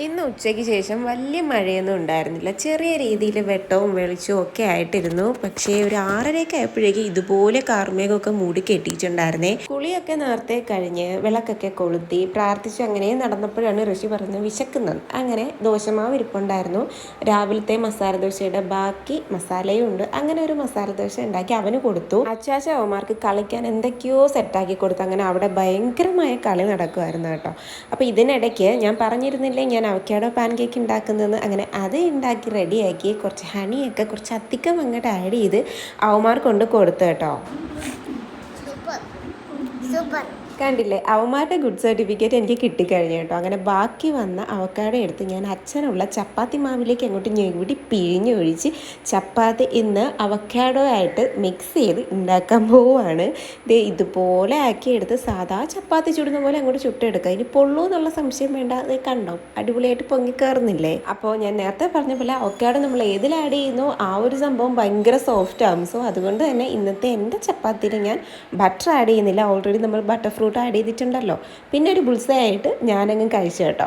ഇന്ന് ഉച്ചയ്ക്ക് ശേഷം വലിയ മഴയൊന്നും ഉണ്ടായിരുന്നില്ല. ചെറിയ രീതിയിൽ വെട്ടവും വെളിച്ചവും ഒക്കെ ആയിട്ടിരുന്നു. പക്ഷേ ഒരു 6:30 ആയപ്പോഴേക്കും ഇതുപോലെ കാർമേഘമൊക്കെ മൂടി കെട്ടിയിട്ടുണ്ടായിരുന്നേ. കുളിയൊക്കെ നേരത്തെ കഴിഞ്ഞ് വിളക്കൊക്കെ കൊളുത്തി പ്രാർത്ഥിച്ച് അങ്ങനെ നടന്നപ്പോഴാണ് ഋഷി പറഞ്ഞ് വിശക്കുന്നത്. അങ്ങനെ ദോശമാവ് ഇരിപ്പുണ്ടായിരുന്നു. രാവിലത്തെ മസാല ദോശയുടെ ബാക്കി മസാലയും ഉണ്ട്. അങ്ങനെ ഒരു മസാല ദോശ ഉണ്ടാക്കി അവന് കൊടുത്തു. അച്ചാച്ച അവന്മാർക്ക് കളിക്കാൻ എന്തൊക്കെയോ സെറ്റാക്കി കൊടുത്തു. അങ്ങനെ അവിടെ ഭയങ്കരമായ കളി നടക്കുമായിരുന്നു കേട്ടോ. അപ്പോൾ ഇതിനിടയ്ക്ക് ഞാൻ പറഞ്ഞിരുന്നില്ലേ ഞാൻ അവക്കാഡോ പാൻ കേക്ക് ഉണ്ടാക്കുന്നതെന്ന്. അങ്ങനെ അത് ഉണ്ടാക്കി റെഡിയാക്കി കുറച്ച് ഹണിയൊക്കെ കുറച്ച് അധികം അങ്ങോട്ട് ആഡ് ചെയ്ത് അവന്മാർ കൊണ്ട് കൊടുത്തു കേട്ടോ. കണ്ടില്ലേ, അവന്മാരുടെ ഗുഡ് സർട്ടിഫിക്കറ്റ് എനിക്ക് കിട്ടിക്കഴിഞ്ഞു കേട്ടോ. അങ്ങനെ ബാക്കി വന്ന അവക്കാഡോ എടുത്ത് ഞാൻ അച്ഛനുള്ള ചപ്പാത്തി മാവിലേക്ക് അങ്ങോട്ട് ഞെവിടി പിഴിഞ്ഞൊഴിച്ച് ചപ്പാത്തി ഇന്ന് അവക്കാഡോ ആയിട്ട് മിക്സ് ചെയ്ത് ഉണ്ടാക്കാൻ പോവുകയാണ്. ഇതുപോലെ ആക്കി എടുത്ത് സാധാ ചപ്പാത്തി ചുടുന്ന പോലെ അങ്ങോട്ട് ചുട്ടെടുക്കുക. ഇനി പൊള്ളൂ എന്നുള്ള സംശയം വേണ്ട. അത് കണ്ടോ, അടിപൊളിയായിട്ട് പൊങ്ങി കയറുന്നില്ലേ. അപ്പോൾ ഞാൻ നേരത്തെ പറഞ്ഞ പോലെ അവക്കാഡോ നമ്മൾ ഏതിൽ ആഡ് ചെയ്യുന്നോ ആ ഒരു സംഭവം ഭയങ്കര സോഫ്റ്റ് ആകും. സോ അതുകൊണ്ട് തന്നെ ഇന്നത്തെ എൻ്റെ ചപ്പാത്തിയിൽ ഞാൻ ബട്ടർ ആഡ് ചെയ്യുന്നില്ല. ഓൾറെഡി നമ്മൾ ബട്ടർ ഫ്രൂട്ട് ആഡ് ചെയ്തിട്ടുണ്ടല്ലോ. പിന്നെ ഒരു ബുൾസൈ ആയിട്ട് ഞാനങ്ങ് കഴിച്ചു കേട്ടോ.